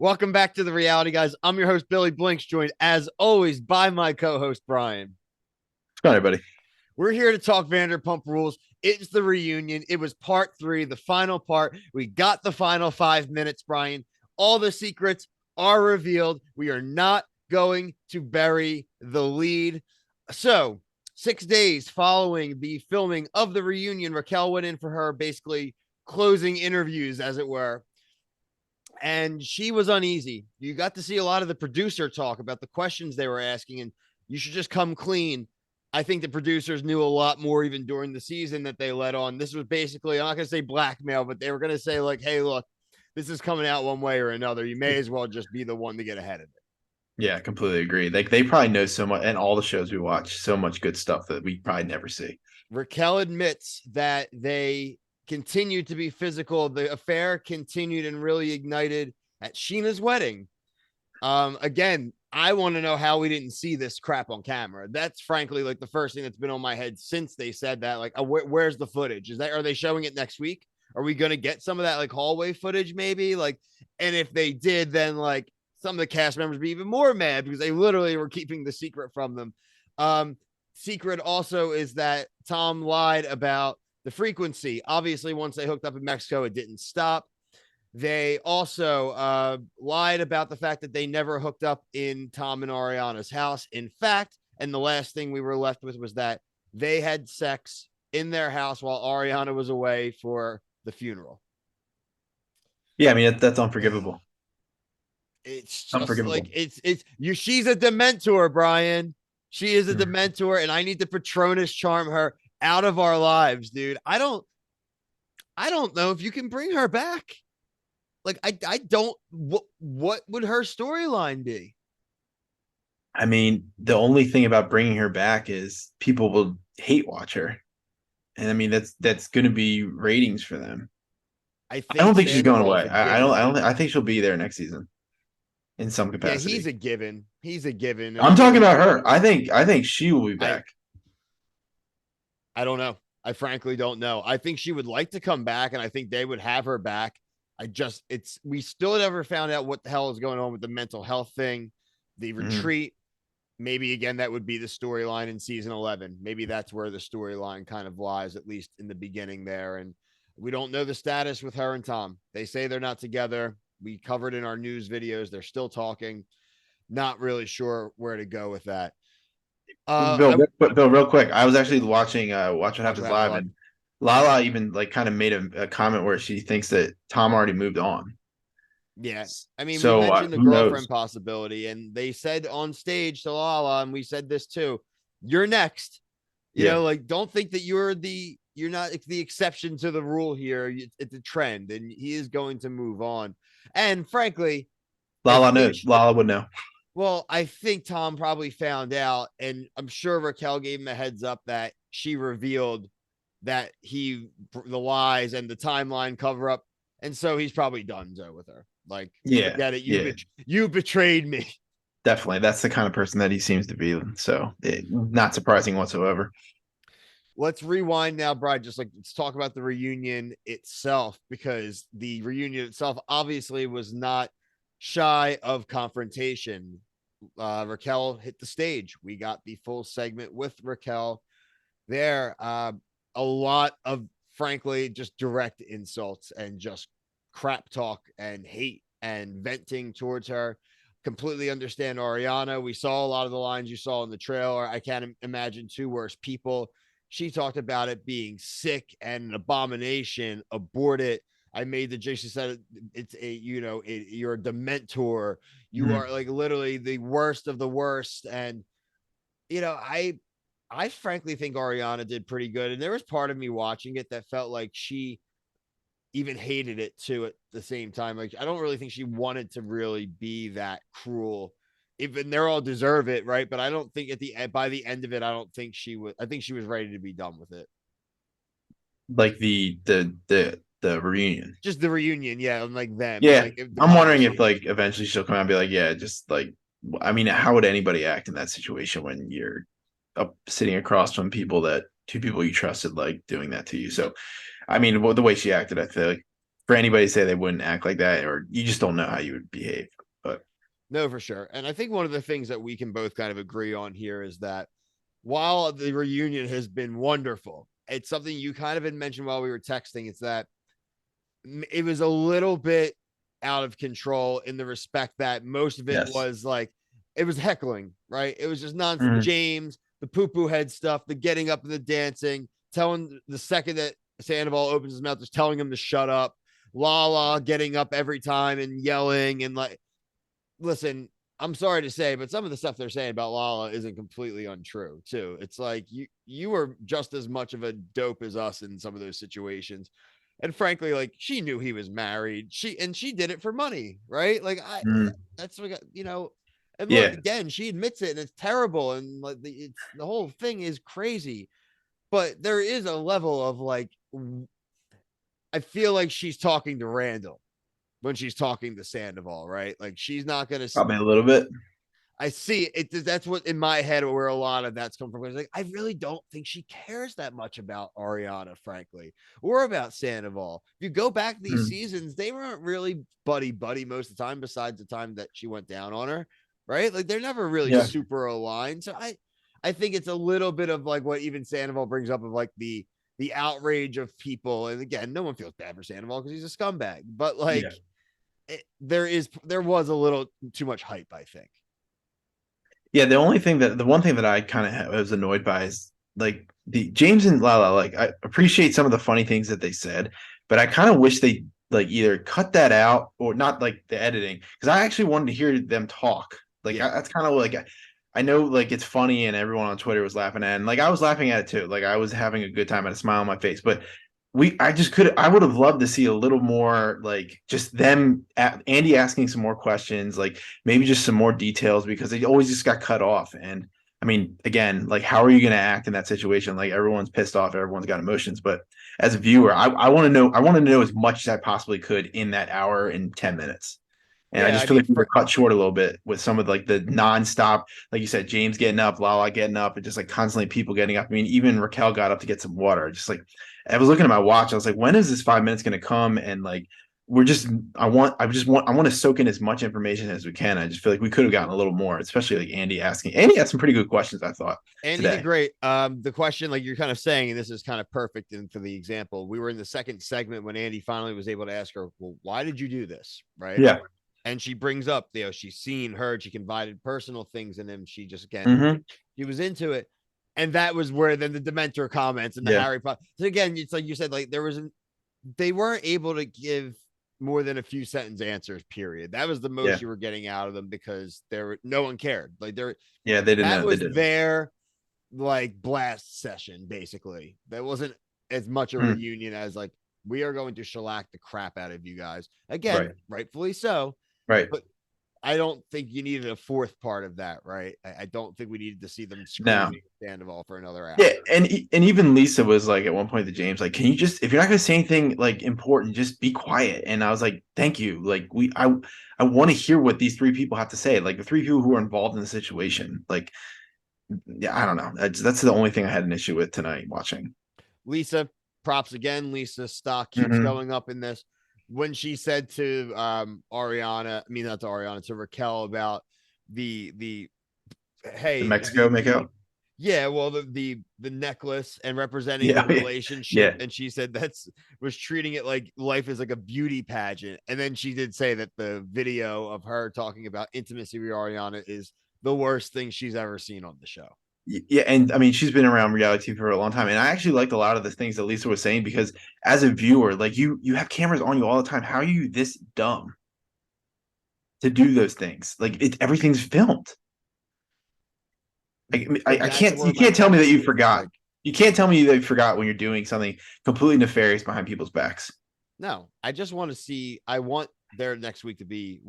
Welcome back to the reality, guys. I'm your host, Billy Blinks, joined as always by my co host, Brian. What's going on, everybody? We're here to talk Vanderpump Rules. It's the reunion. It was part three, the final part. We got the final 5 minutes, Brian. All the secrets are revealed. We are not going to bury the lead. So, 6 days following the filming of the reunion, Raquel went in for her basically closing interviews, as it were. And she was uneasy. You got to see a lot of the producer talk about the questions they were asking, and you should just come clean. I think the producers knew a lot more even during the season that they let on. This was basically, I'm not going to say blackmail, but they were going to say, like, hey, look, this is coming out one way or another. You may as well just be the one to get ahead of it. Yeah, completely agree. Like they probably know so much, and all the shows we watch, so much good stuff that we probably never see. Raquel admits that they continued to be physical. The affair continued and really ignited at Sheena's wedding. Again, I want to know how we didn't see this crap on camera. That's frankly like the first thing that's been on my head since they said that. Like, where's the footage? Are they showing it next week? Are we going to get some of that like hallway footage maybe? Like, and if they did, then like some of the cast members be even more mad because they literally were keeping the secret from them. Secret also is that Tom lied about the frequency. Obviously, once they hooked up in Mexico, it didn't stop. They also lied about the fact that they never hooked up in Tom and Ariana's house. In fact, and the last thing we were left with was that they had sex in their house while Ariana was away for the funeral. Yeah, I mean that's unforgivable. It's just like Unforgivable. it's you. She's a Dementor, Brian. She is a Dementor, and I need to Patronus charm her out of our lives, dude. I don't know if you can bring her back. Like I don't what would her storyline be? I mean, the only thing about bringing her back is people will hate watch her, and I mean that's going to be ratings for them. I I don't think think she's going Sandoval's away. a I don't. I given. don't. I think she'll be there next season in some Yeah, he's capacity. a given. He's a given. And I I'm talking mean, about her. I think she will be I back. I don't know. I frankly don't know. I think she would like to come back and I think they would have her back. It's we still never found out what the hell is going on with the mental health thing, the Mhm. retreat. Maybe again that would be the storyline in season 11. Maybe that's where the storyline kind of lies, at least in the beginning there. And we don't know the status with her and Tom. They say they're not together. We covered in our news videos. They're still talking. Not really sure where to go with that. Bill, I Bill, real quick. I was actually watching Watch What Watch what Happens happens Live, live. and Lala even like kind of made a comment where she thinks that Tom already moved on. Yeah. I mean, we So mentioned the who knows? girlfriend possibility, and they said on stage to Lala, and we said this too, you're next. Yeah, Like don't think that you're not the exception to the rule here. It's a trend, and he is going to move on. And frankly, I Lala think knows. Lala would know. well, I think Tom probably found out, and I'm sure Raquel gave him a heads up that she revealed that the lies and the timeline cover up, and so he's probably done so with her. Like, Yeah, forget it. yeah, You betrayed me. definitely. That's the kind of person that he seems to be. So not surprising whatsoever. Let's rewind now, Brian. Just like let's talk about the reunion itself, because the reunion itself obviously was not shy of confrontation. Raquel hit the stage. We got the full segment with Raquel there. A lot of, frankly, just direct insults and just crap talk and hate and venting towards her. Completely understand Ariana. We saw a lot of the lines you saw in the trailer. I can't imagine two worse people. She talked about it being sick and an abomination. Abort it. I made the joke. She said it's a, you're a dementor. You Mhm. are like literally the worst of the worst. And you know, I frankly think Ariana did pretty good. And there was part of me watching it that felt like she even hated it too at the same time. Like, I don't really think she wanted to really be that cruel. Even they're all deserve it, right? But I don't think by the end of it, I don't think she was. I think she was ready to be done with it. Like the reunion. Just the reunion, yeah, and like them, and Yeah, like the I'm wondering if conversation. like eventually she'll come out and be like, yeah, just like I mean, how would anybody act in that situation when you're up sitting across from people that two people you trusted like doing that to you? So, I mean, well, the way she acted, I feel like for anybody to say they wouldn't act like that, or you just don't know how you would behave. But No, for sure. And I think one of the things that we can both kind of agree on here is that while the reunion has been wonderful, it's something you kind of had mentioned while we were texting. It's that it was a little bit out of control in the respect that most of it yes. was like it was heckling, right? It was just nonsense. Mhm. James, the poo poo head stuff, the getting up and the dancing, telling the second that Sandoval opens his mouth, just telling him to shut up. Lala getting up every time and yelling and like, listen, I'm sorry to say, but some of the stuff they're saying about Lala isn't completely untrue too. It's like you were just as much of a dope as us in some of those situations. And frankly, like she knew he was married. She did it for money, right? Like Mhm. that's what you know. And look, Yeah. again, she admits it, and it's terrible, and like the whole thing is crazy. But there is a level of like I feel like she's talking to Randall when she's talking to Sandoval, right? Like she's not gonna. Probably a little bit. I see it. That's what in my head where a lot of that's come from. It's like I really don't think she cares that much about Ariana, frankly, or about Sandoval. If you go back these Mhm. seasons, they weren't really buddy buddy most of the time, besides the time that she went down on her, right? Like they're never really Yeah. super aligned. So I think it's a little bit of like what even Sandoval brings up of like the outrage of people. And again, no one feels bad for Sandoval because he's a scumbag, but like Yeah. there was a little too much hype, I think. Yeah, the one thing that I kind of was annoyed by is like the James and Lala. Like, I appreciate some of the funny things that they said, but I kind of wish they like either cut that out or not like the editing because I actually wanted to hear them talk. Like, Yeah. that's kind of like I know like it's funny and everyone on Twitter was laughing at it, and like I was laughing at it too. Like I was having a good time and a smile on my face, but I would have loved to see a little more like just them Andy asking some more questions, like maybe just some more details because they always just got cut off. And I mean, again, like how are you going to act in that situation? Like everyone's pissed off, everyone's got emotions, but as a viewer, I want to know, I wanted to know as much as I possibly could in that hour and 10 minutes. And I Yeah, just I feel mean, like we were cut short a little bit with some of like the nonstop, like you said, James getting up, Lala getting up, and just like constantly people getting up. I mean, even Raquel got up to get some water. Just like I was looking at my watch, I was like, when is this 5 minutes going to come? And like we're just, I want to soak in as much information as we can. I just feel like we could have gotten a little more, especially like Andy asking. Andy had some pretty good questions, I thought and he did today. great. The question, like you're kind of saying, and this is kind of perfect and for the example, we were in the second segment when Andy finally was able to ask her, well, why did you do this? Right. Yeah. And she brings up, she's seen, heard, she confided personal things in him. She just, again, Mm-hmm. he was into it. And that was where then the Dementor comments and the Yeah. Harry Potter. So again, it's like you said, like they weren't able to give more than a few sentence answers, period. That was the Yeah. most you were getting out of them because no one cared. Like Yeah. They didn't that know. They was didn't. their like blast session, basically. That wasn't as much a Mm. reunion as like we are going to shellac the crap out of you guys. Again, Right. rightfully so, Right. but I don't think you needed a fourth part of that, right? I don't think we needed to see them Now, screaming at Sandoval for another yeah, hour. and even Lisa was like at one point to James, like, can you just if you're not gonna say anything like important, just be quiet. And I was like, thank you. Like I want to hear what these three people have to say. Like the three people who are involved in the situation. Like, yeah, I don't know. That's the only thing I had an issue with tonight watching. Lisa, props again. Lisa's stock keeps Mm-hmm. going up in this. When she said to Ariana, I mean not to Ariana, to Raquel about the The hey, Mexico makeout. yeah, well, the necklace and representing the Yeah, yeah, relationship, yeah. and she said that's was treating it like life is like a beauty pageant. And then she did say that the video of her talking about intimacy with Ariana is the worst thing she's ever seen on the show. Yeah, and I mean she's been around reality for a long time, and I actually liked a lot of the things that Lisa was saying because as a viewer, like you have cameras on you all the time. How are you this dumb to do those things? Like everything's filmed. I That's can't. where You my can't tell me that question you is. It's forgot. like, You can't tell me that you forgot when you're doing something completely nefarious behind people's backs. no, I just want to see. I want their next week to be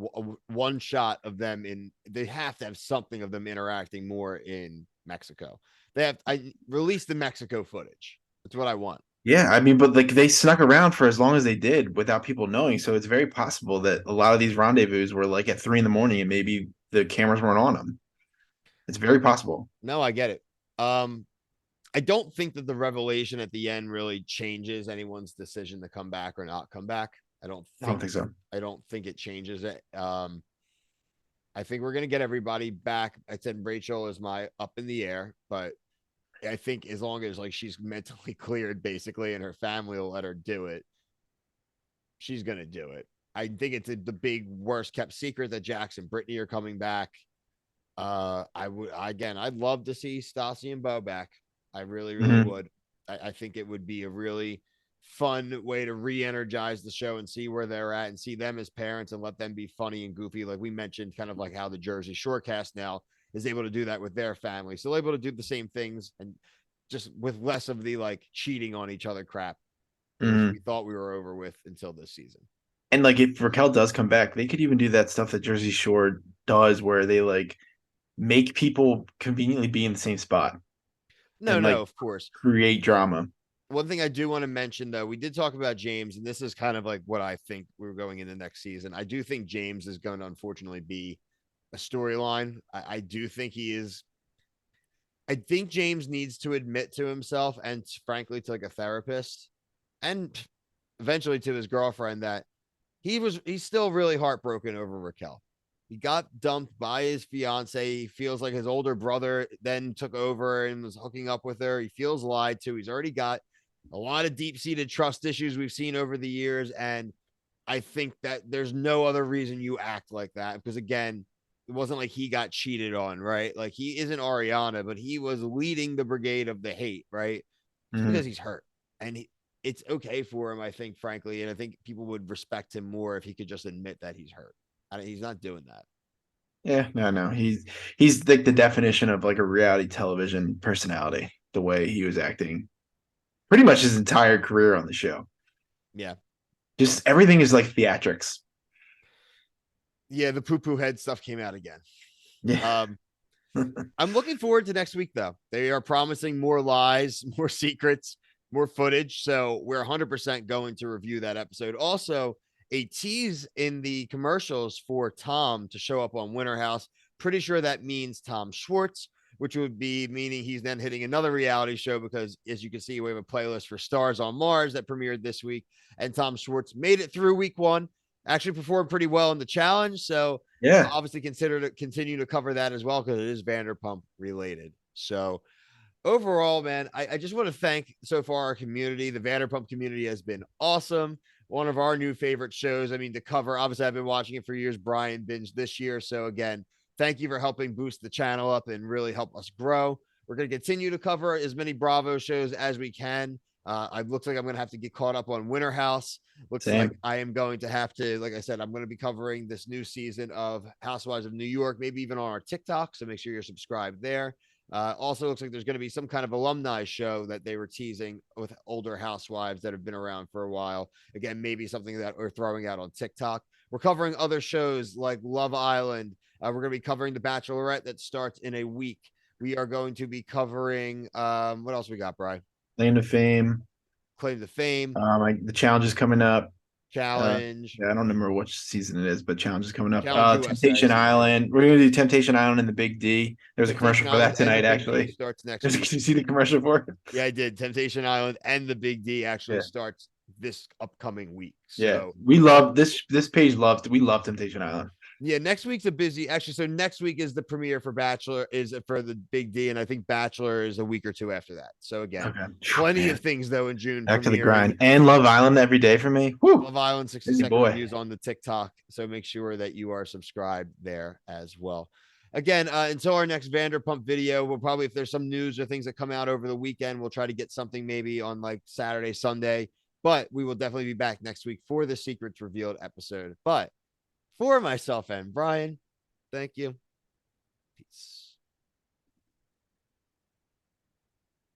one shot of them in. They have to have something of them interacting more in Mexico. They have. I release the Mexico footage. That's what I want. Yeah, I mean, but like they snuck around for as long as they did without people knowing. So it's very possible that a lot of these rendezvous were like at 3 in the morning, and maybe the cameras weren't on them. It's very possible. No, I get it. Um, I don't think that the revelation at the end really changes anyone's decision to come back or not come back. I don't I don't think think so. I don't think it changes it. I think we're gonna get everybody back. I said Rachel is my up in the air, but I think as long as like she's mentally cleared basically and her family will let her do it, she's gonna do it. I think it's the big worst kept secret that Jax and Brittany are coming back. I would again, I'd love to see Stassi and Bo back. I really, really Mhm. would. I think it would be a really fun way to re-energize the show and see where they're at and see them as parents and let them be funny and goofy. Like we mentioned, kind of like how the Jersey Shore cast now is able to do that with their family. So they're able to do the same things and just with less of the like cheating on each other crap, which we Mhm. thought we were over with until this season. And like if Raquel does come back, they could even do that stuff that Jersey Shore does, where they like make people conveniently be in the same spot No, and no, like of course. create drama. One thing I do want to mention, though, we did talk about James, and this is kind of like what I think we're going in the next season. I do think James is going to unfortunately be a storyline. I do think he is. I think James needs to admit to himself and frankly to like a therapist and eventually to his girlfriend that he's still really heartbroken over Raquel. He got dumped by his fiance. He feels like his older brother then took over and was hooking up with her. He feels lied to. He's already got a lot of deep-seated trust issues we've seen over the years. And I think that there's no other reason you act like that. Because again, it wasn't like he got cheated on, right? Like he isn't Ariana, but he was leading the brigade of the hate, right? Just because Mhm. he's hurt. And it's okay for him, I think, frankly. And I think people would respect him more if he could just admit that he's hurt. He's not doing that. Yeah, no. He's like the definition of like a reality television personality, the way he was acting pretty much his entire career on the show. Yeah. Just everything is like theatrics. Yeah. The poo poo head stuff came out again. Yeah. Um, I'm looking forward to next week, though. They are promising more lies, more secrets, more footage. So we're 100% going to review that episode. Also, a tease in the commercials for Tom to show up on Winter House. Pretty sure that means Tom Schwartz, which would be meaning he's then hitting another reality show because, as you can see, we have a playlist for Stars on Mars that premiered this week. And Tom Schwartz made it through week one, actually performed pretty well in the challenge. So Yeah. obviously consider to continue to cover that as well because it is Vanderpump related. So overall, man, I just want to thank so far our community. The Vanderpump community has been awesome. One of our new favorite shows. I mean, to cover, obviously, I've been watching it for years. Brian binged this year. So again, thank you for helping boost the channel up and really help us grow. We're going to continue to cover as many Bravo shows as we can. It looks like I'm going to have to get caught up on Winter House. Looks like Same. I am going to have to, like I said, I'm going to be covering this new season of Housewives of New York, maybe even on our TikTok. So make sure you're subscribed there. Also, looks like there's going to be some kind of alumni show that they were teasing with older housewives that have been around for a while. Again, maybe something that we're throwing out on TikTok. We're covering other shows like Love Island. We're going to be covering The Bachelorette that starts in a week. We are going to be covering what else we got, Brian? Land of Fame. Claim to Fame, The challenge is coming up. Challenge, Yeah, I don't remember which season it is, but challenge is coming up. Challenge USA Temptation season. Island. We're gonna do Temptation Island and the Big D. There's a Temptation commercial for that Island and the tonight, Big D actually. starts next Did week. you see the commercial for it? Yeah, I did. Temptation Island and the Big D actually Yeah. starts this upcoming week. Yeah. So We love this page loved we love Temptation Island. yeah, next week's a busy actually. So next week is the premiere for Bachelor, is for the Big D, and I think Bachelor is a week or two after that. So again, Okay. plenty Man. of things though in June Back to the premiering. grind. And Love Island every day for me. Woo! Love Island 60 Busy second boy. reviews on the TikTok. So make sure that you are subscribed there as well. Again, until our next Vanderpump video, we'll probably, if there's some news or things that come out over the weekend, we'll try to get something maybe on like Saturday, Sunday. But we will definitely be back next week for the Secrets Revealed episode. But for myself and Brian, thank you. Peace.